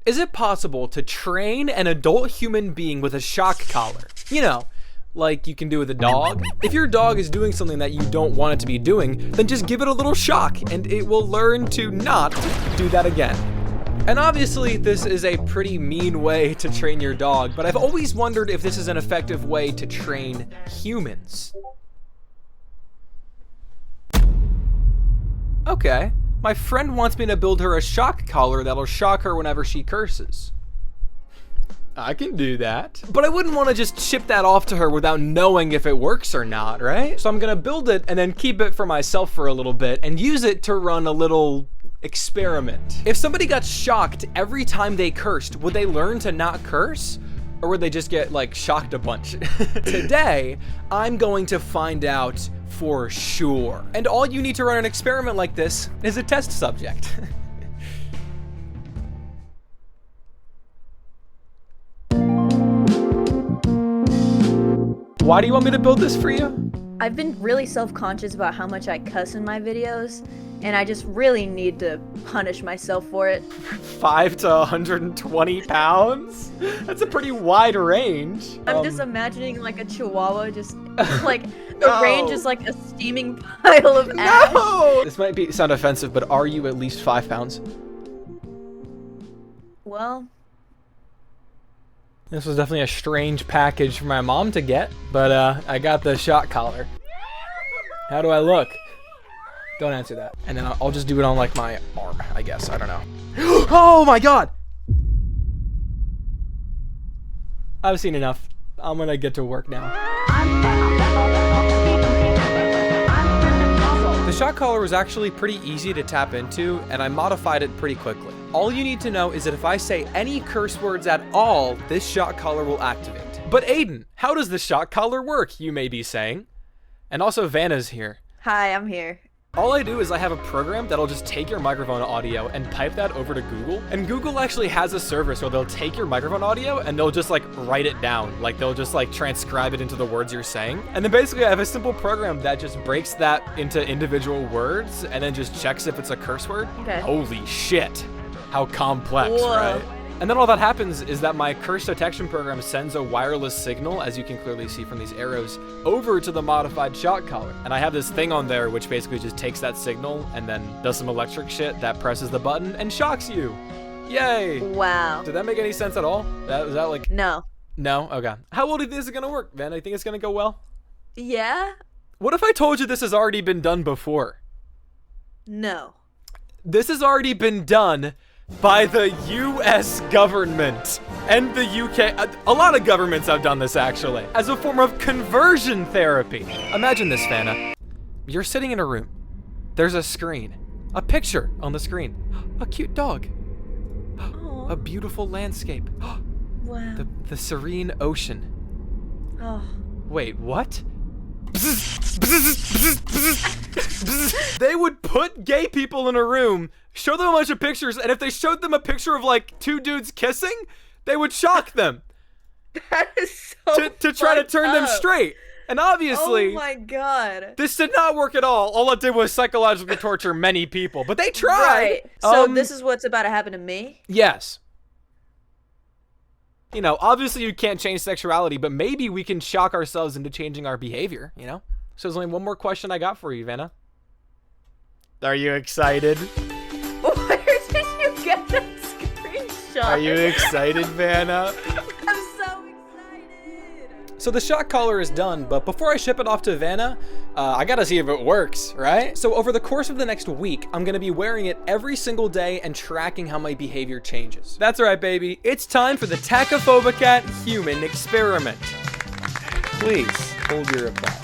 Is it possible to train an adult human being with a shock collar? You know, like you can do with a dog. If your dog is doing something that you don't want it to be doing, then just give it a little shock and it will learn to not do that again. And obviously this is a pretty mean way to train your dog, but I've always wondered if this is an effective way to train humans. Okay, my friend wants me to build her a shock collar that'll shock her whenever she curses. I can do that. But I wouldn't want to just ship that off to her without knowing if it works or not, right? So I'm gonna build it and then keep it for myself for a little bit and use it to run a little experiment. If somebody got shocked every time they cursed, would they learn to not curse? Or would they just get like shocked a bunch? Today, I'm going to find out for sure. And all you need to run an experiment like this is a test subject. Why do you want me to build this for you? I've been really self-conscious about how much I cuss in my videos, and I just really need to punish myself for it. 5 to 120 pounds? That's a pretty wide range. I'm just imagining like a chihuahua just like the range is like a steaming pile of ash. No! This might sound offensive, but are you at least 5 pounds? Well, this was definitely a strange package for my mom to get, but I got the shock collar. How do I look? Don't answer that. And then I'll just do it on like my arm, I guess. I don't know. Oh my God! I've seen enough. I'm gonna get to work now. The shock collar was actually pretty easy to tap into, and I modified it pretty quickly. All you need to know is that if I say any curse words at all, this shock collar will activate. But Aiden, how does the shock collar work, you may be saying? And also Vannah's here. hi, I'm here. All I do is I have a program that'll just take your microphone audio and pipe that over to Google. And Google actually has a service where they'll take your microphone audio and they'll just like write it down. Like they'll just like transcribe it into the words you're saying. And then basically I have a simple program that just breaks that into individual words and then just checks if it's a curse word. Okay. Holy shit. How complex, Whoa. right? And then all that happens is that my curse detection program sends a wireless signal, as you can clearly see from these arrows, over to the modified shock collar. And I have this thing on there which basically just takes that signal and then does some electric shit that presses the button and shocks you. Yay! Wow. Did that make any sense at all? Was that like... No. No? Okay. How well do you think this is gonna work, man? I think it's gonna go well? Yeah? What if I told you this has already been done before? No. This has already been done by the US government and the UK. A lot of governments have done this actually, as a form of conversion therapy. Imagine this, Vannah. You're sitting in a room. There's a screen, a picture on the screen, a cute dog, Aw. a beautiful landscape, Wow. the serene ocean. Oh. Wait, what? They would put gay people in a room, show them a bunch of pictures, and if they showed them a picture of like 2 dudes kissing, they would shock them That is so to try to turn them up. straight. And obviously, Oh my God. this did not work at all. All it did was psychologically torture many people, but they tried. Right. So this is what's about to happen to me? Yes. You know, obviously you can't change sexuality, but maybe we can shock ourselves into changing our behavior, you know? So there's only one more question I got for you, Vannah. Are you excited? Where did you get that screenshot? Are you excited, Vannah? I'm so excited. So the shock collar is done, but before I ship it off to Vannah, I gotta see if it works, right? So over the course of the next week, I'm gonna be wearing it every single day and tracking how my behavior changes. That's right, baby. It's time for the Tachophobicat human experiment. Please hold your applause.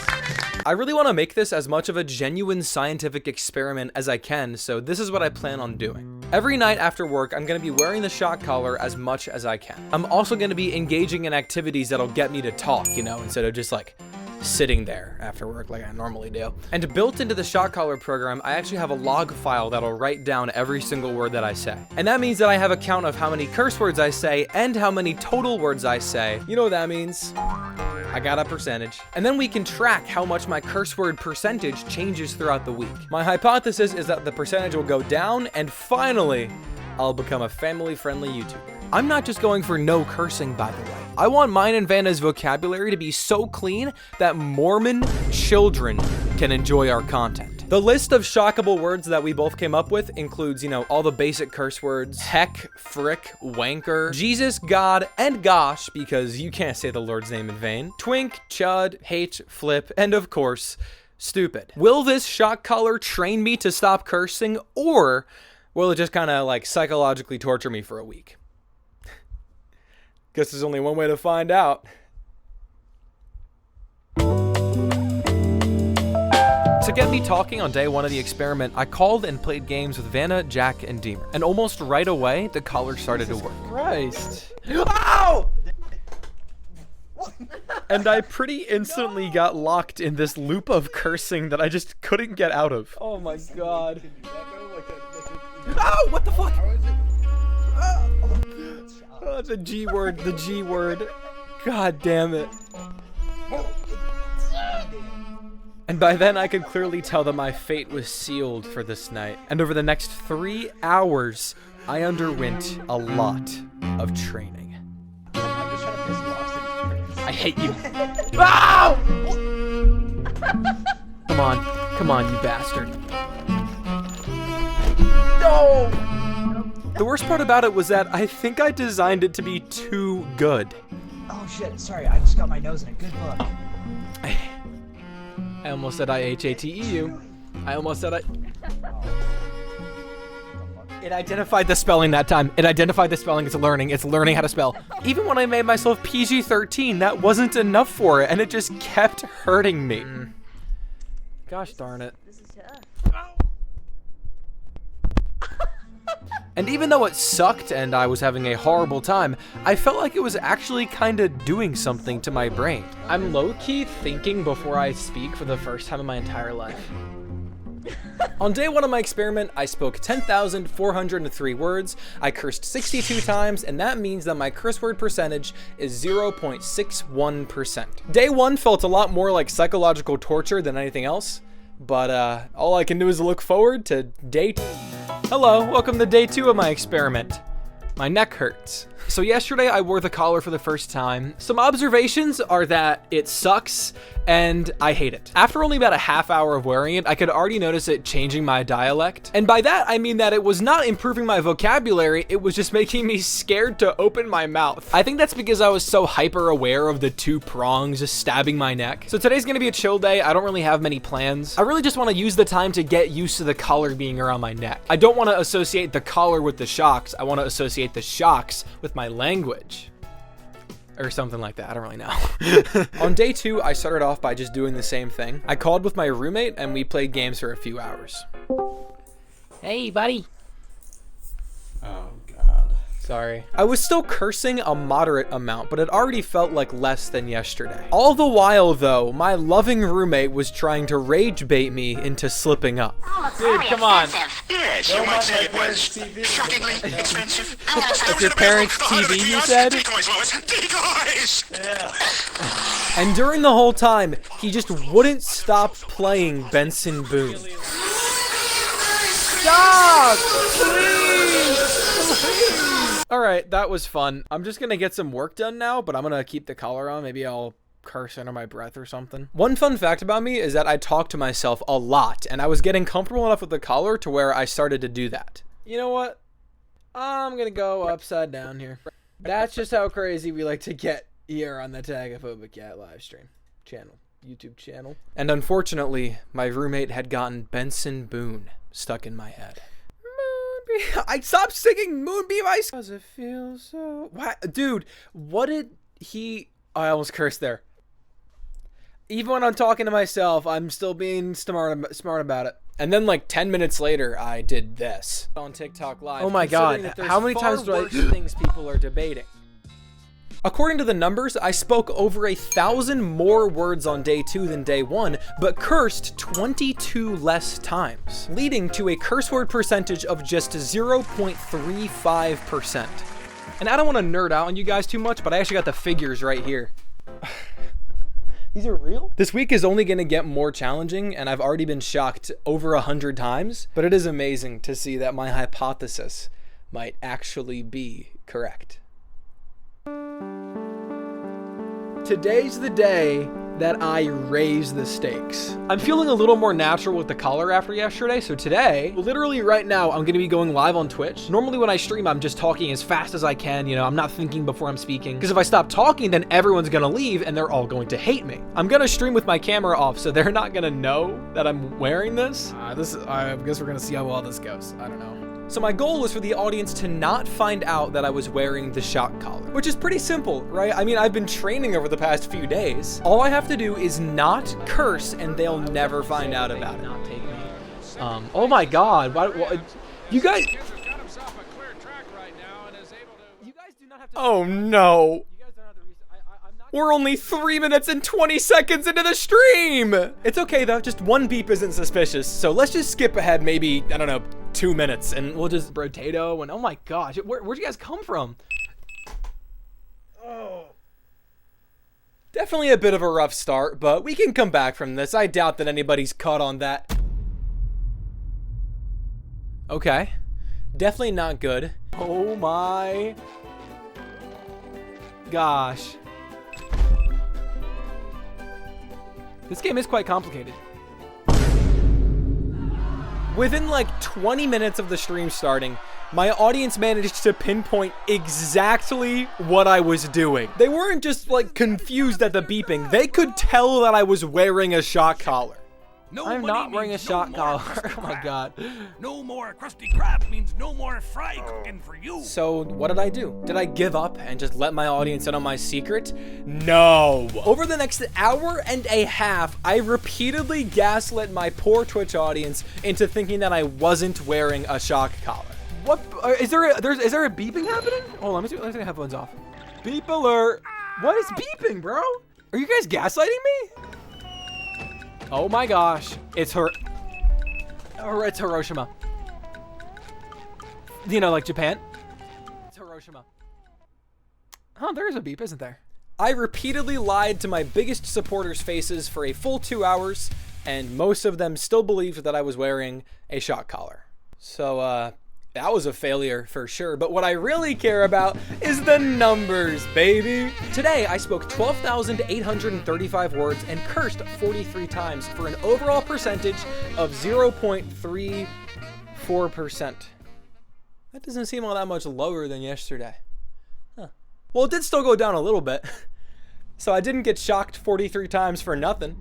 I really want to make this as much of a genuine scientific experiment as I can, so this is what I plan on doing. Every night after work, I'm going to be wearing the shock collar as much as I can. I'm also going to be engaging in activities that'll get me to talk, you know, instead of just like sitting there after work like I normally do. And built into the shock collar program, I actually have a log file that'll write down every single word that I say. And that means that I have a count of how many curse words I say and how many total words I say. You know what that means? I got a percentage. And then we can track how much my curse word percentage changes throughout the week. My hypothesis is that the percentage will go down and finally I'll become a family-friendly YouTuber. I'm not just going for no cursing, by the way. I want mine and Vannah's vocabulary to be so clean that Mormon children can enjoy our content. The list of shockable words that we both came up with includes, you know, all the basic curse words: heck, frick, wanker, Jesus, God, and gosh, because you can't say the Lord's name in vain, twink, chud, hate, flip, and of course, stupid. Will this shock collar train me to stop cursing, or will it just kind of like psychologically torture me for a week? Guess there's only one way to find out. To get me talking on day one of the experiment, I called and played games with Vannah, Jack, and Deemer. And almost right away, the collar started to work. Christ. Ow! And I pretty instantly got locked in this loop of cursing that I just couldn't get out of. Oh my god. Ow! What the fuck? Oh, the G word, the G word. God damn it. And by then I could clearly tell that my fate was sealed for this night. And over the next 3 hours, I underwent a lot of training. I hate you. Ow! Come on, you bastard. No! The worst part about it was that I think I designed it to be too good. Oh shit, sorry, I just got my nose in a good book. I almost said I-H-A-T-E-U. I almost said I... It identified the spelling that time. It identified the spelling. It's learning how to spell. Even when I made myself PG-13, that wasn't enough for it, and it just kept hurting me. Gosh darn it. This is tough. And even though it sucked and I was having a horrible time, I felt like it was actually kind of doing something to my brain. I'm low-key thinking before I speak for the first time in my entire life. On day one of my experiment, I spoke 10,403 words, I cursed 62 times, and that means that my curse word percentage is 0.61%. Day one felt a lot more like psychological torture than anything else, but all I can do is look forward to day two. Hello, welcome to day two of my experiment. My neck hurts. So yesterday I wore the collar for the first time. Some observations are that it sucks and I hate it. After only about a half hour of wearing it, I could already notice it changing my dialect. And by that, I mean that it was not improving my vocabulary, it was just making me scared to open my mouth. I think that's because I was so hyper aware of the two prongs just stabbing my neck. So today's gonna be a chill day. I don't really have many plans. I really just wanna use the time to get used to the collar being around my neck. I don't wanna associate the collar with the shocks. I wanna associate the shocks with my language. Or something like that, I don't really know. On day two, I started off by just doing the same thing. I called with my roommate and we played games for a few hours. Hey, buddy. Oh, God. Sorry. I was still cursing a moderate amount, but it already felt like less than yesterday. All the while, though, my loving roommate was trying to rage bait me into slipping up. Dude, come on. Yes, you might say it was shockingly expensive. It's your parents' TV, you said? Decoys, Lois. Decoys! And during the whole time, he just wouldn't stop playing Benson Boone. Stop! Please! Alright, that was fun. I'm just gonna get some work done now, but I'm gonna keep the collar on. Maybe I'll curse under my breath or something. One fun fact about me is that I talk to myself a lot, and I was getting comfortable enough with the collar to where I started to do that. You know what? I'm gonna go upside down here. That's just how crazy we like to get here on the Tagaphobic Cat live stream channel, YouTube channel. And unfortunately, my roommate had gotten Benson Boone stuck in my head. Moonbeam, I stopped singing Moonbeam Ice. Does it feel so? What, dude? What did he? I almost cursed there. Even when I'm talking to myself, I'm still being smart about it. And then like 10 minutes later, I did this on TikTok Live. Oh my God! How many times do I? Things people are debating. According to the numbers, I spoke over 1,000 more words on day two than day one, but cursed 22 less times, leading to a curse word percentage of just 0.35%. And I don't want to nerd out on you guys too much, but I actually got the figures right here. These are real? This week is only going to get more challenging, and I've already been shocked over 100 times, but it is amazing to see that my hypothesis might actually be correct. Today's the day that I raise the stakes. I'm feeling a little more natural with the color after yesterday, so today, literally right now, I'm gonna be going live on Twitch. Normally when I stream, I'm just talking as fast as I can, you know, I'm not thinking before I'm speaking, because if I stop talking, then everyone's gonna leave and they're all going to hate me. I'm gonna stream with my camera off, so they're not gonna know that I'm wearing this. I guess we're gonna see how well this goes. I don't know. So my goal was for the audience to not find out that I was wearing the shock collar, which is pretty simple, right? I mean, I've been training over the past few days. All I have to do is not curse and they'll never find out about it. Oh my God, you guys do not have to. Oh no. We're only 3 minutes and 20 seconds into the stream. It's okay though, just one beep isn't suspicious. So let's just skip ahead maybe, I don't know, 2 minutes and we'll just potato and oh my gosh, where'd you guys come from? Oh. Definitely a bit of a rough start, but we can come back from this. I doubt that anybody's caught on that. Okay. Definitely not good. Oh my gosh. This game is quite complicated. Within like 20 minutes of the stream starting, my audience managed to pinpoint exactly what I was doing. They weren't just like confused at the beeping. They could tell that I was wearing a shock collar. I'm not wearing a shock collar. Oh my God. No more Krusty Krab means no more fry cooking for you. So what did I do? Did I give up and just let my audience in on my secret? No. Over the next hour and a half, I repeatedly gaslit my poor Twitch audience into thinking that I wasn't wearing a shock collar. What? Is there a beeping happening? Hold on, let me take the headphones off. Beep alert. What is beeping, bro? Are you guys gaslighting me? Oh my gosh, it's Hiroshima. You know, like Japan? It's Hiroshima. Oh, there is a beep, isn't there? I repeatedly lied to my biggest supporters' faces for a full 2 hours, and most of them still believed that I was wearing a shock collar. So, that was a failure for sure, but what I really care about is the numbers, baby. Today, I spoke 12,835 words and cursed 43 times for an overall percentage of 0.34%. That doesn't seem all that much lower than yesterday. Huh. Well, it did still go down a little bit, so I didn't get shocked 43 times for nothing.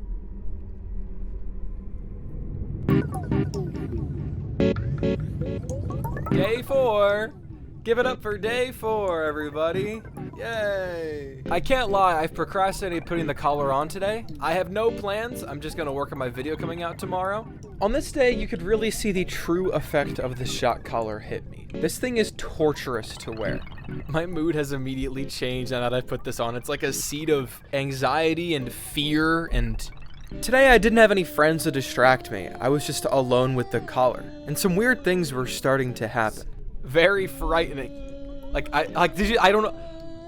Day 4. Give it up for day 4, everybody. Yay. I can't lie, I've procrastinated putting the collar on today. I have no plans. I'm just gonna work on my video coming out tomorrow. On this day, you could really see the true effect of the shock collar hit me. This thing is torturous to wear. My mood has immediately changed now that I've put this on. It's like a seed of anxiety and fear and... Today I didn't have any friends to distract me. I was just alone with the collar, and some weird things were starting to happen. Very frightening. I don't know.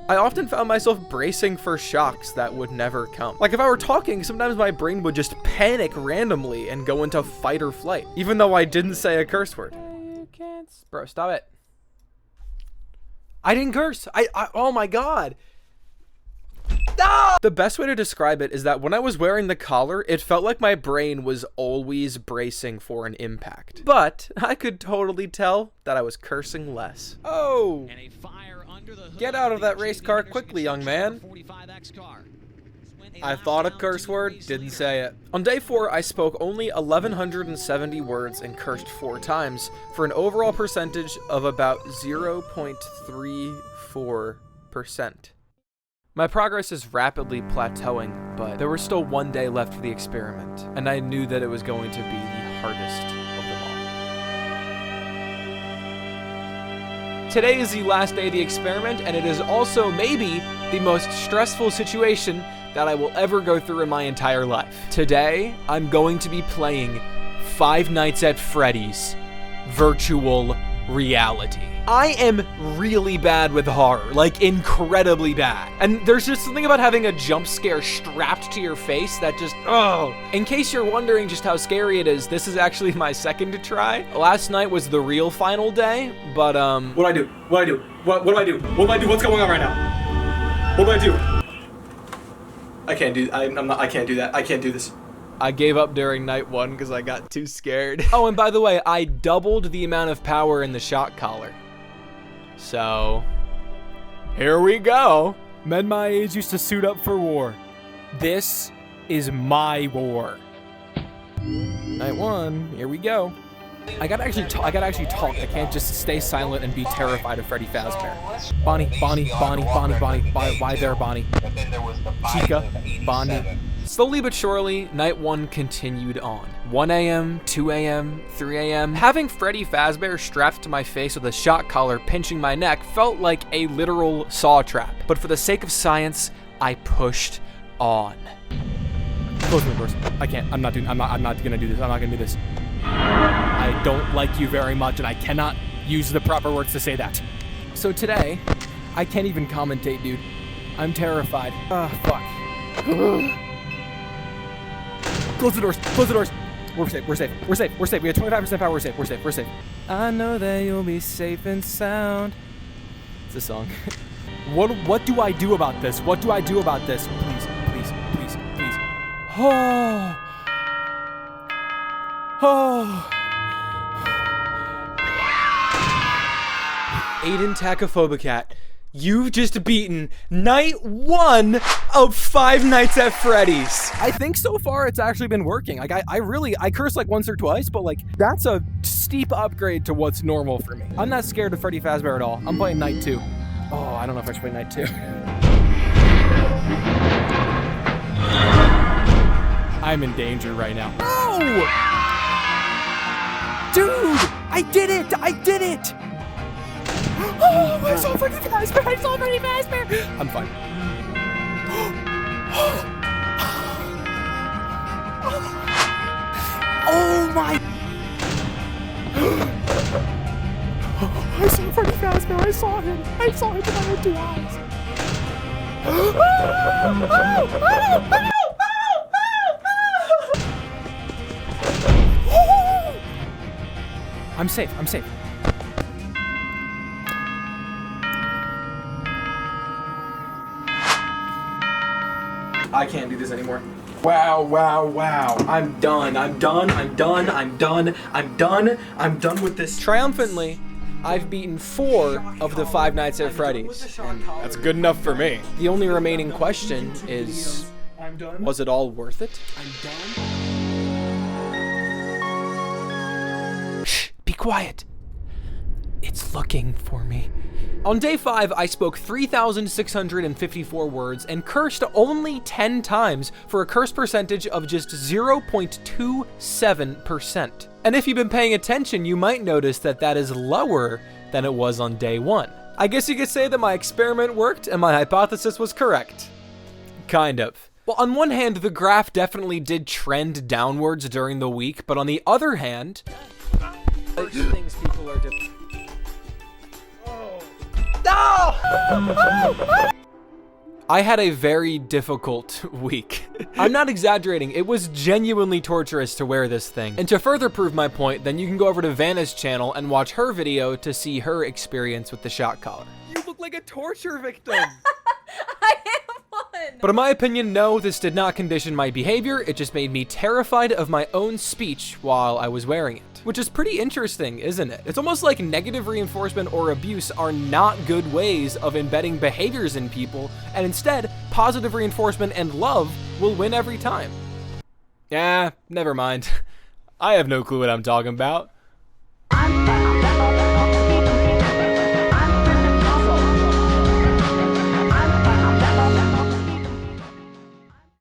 I often found myself bracing for shocks that would never come. Like if I were talking, sometimes my brain would just panic randomly and go into fight or flight, even though I didn't say a curse word. You can't, bro, stop it. I didn't curse. Oh my God. No! The best way to describe it is that when I was wearing the collar, it felt like my brain was always bracing for an impact. But I could totally tell that I was cursing less. Oh! Get out of that race car quickly, young man. I thought a curse word, didn't say it. On day 4, I spoke only 1,170 words and cursed 4 times for an overall percentage of about 0.34%. My progress is rapidly plateauing, but there was still 1 day left for the experiment, and I knew that it was going to be the hardest of them all. Today is the last day of the experiment, and it is also maybe the most stressful situation that I will ever go through in my entire life. Today, I'm going to be playing Five Nights at Freddy's Virtual Reality. I am really bad with horror, like incredibly bad. And there's just something about having a jump scare strapped to your face that just, oh. In case you're wondering just how scary it is, this is actually my second try. Last night was the real final day, but What do I do? What do I do? What do I do? What do I do? What's going on right now? What do I do? I can't do. I can't do that. I can't do this. I gave up during night 1 because I got too scared. Oh, and by the way, I doubled the amount of power in the shock collar. So, here we go. Men my age used to suit up for war. This is my war. Night 1, here we go. I gotta actually talk. I can't just stay silent and be terrified of Freddy Fazbear. Bonnie. Why there, Bonnie? Chica, Bonnie. Slowly but surely, night 1 continued on. 1 a.m., 2 a.m., 3 a.m. Having Freddy Fazbear strapped to my face with a shock collar pinching my neck felt like a literal saw trap. But for the sake of science, I pushed on. Close the doors. I can't. I'm not gonna do this. I'm not gonna do this. I don't like you very much, and I cannot use the proper words to say that. So today, I can't even commentate, dude. I'm terrified. Fuck. Close the doors. Close the doors. We're safe. We're safe. We're safe. We're safe. We have 25% power. We're safe. We're safe. We're safe. I know that you'll be safe and sound. It's a song. What do I do about this? What do I do about this? Please. Oh. Aiden Tachophobicat, you've just beaten night 1 of 5 Nights at Freddy's. I think so far it's actually been working. Like I cursed like once or twice, but like that's a steep upgrade to what's normal for me. I'm not scared of Freddy Fazbear at all. I'm playing night 2. Oh, I don't know if I should play night 2. I'm in danger right now. No! Dude, I did it! Oh, I saw Freddy Fazbear! I'm fine. Oh my! I saw Freddy Fazbear. I saw him with my own 2 eyes. I'm safe. I can't do this anymore. Wow. I'm done with this. Triumphantly, I've beaten 4 of the 5 Nights at Freddy's. And that's good enough for me. The only remaining question is, was it all worth it? I'm done. Shh, be quiet. It's looking for me. On day 5, I spoke 3,654 words and cursed only 10 times for a curse percentage of just 0.27%. And if you've been paying attention, you might notice that that is lower than it was on day 1. I guess you could say that my experiment worked and my hypothesis was correct. Kind of. Well, on one hand, the graph definitely did trend downwards during the week, but on the other hand, things people are different. No! I had a very difficult week. I'm not exaggerating, it was genuinely torturous to wear this thing. And to further prove my point, then you can go over to Vannah's channel and watch her video to see her experience with the shock collar. You look like a torture victim! I am one! But in my opinion, no, this did not condition my behavior, it just made me terrified of my own speech while I was wearing it. Which is pretty interesting, isn't it? It's almost like negative reinforcement or abuse are not good ways of embedding behaviors in people, and instead, positive reinforcement and love will win every time. Never mind. I have no clue what I'm talking about.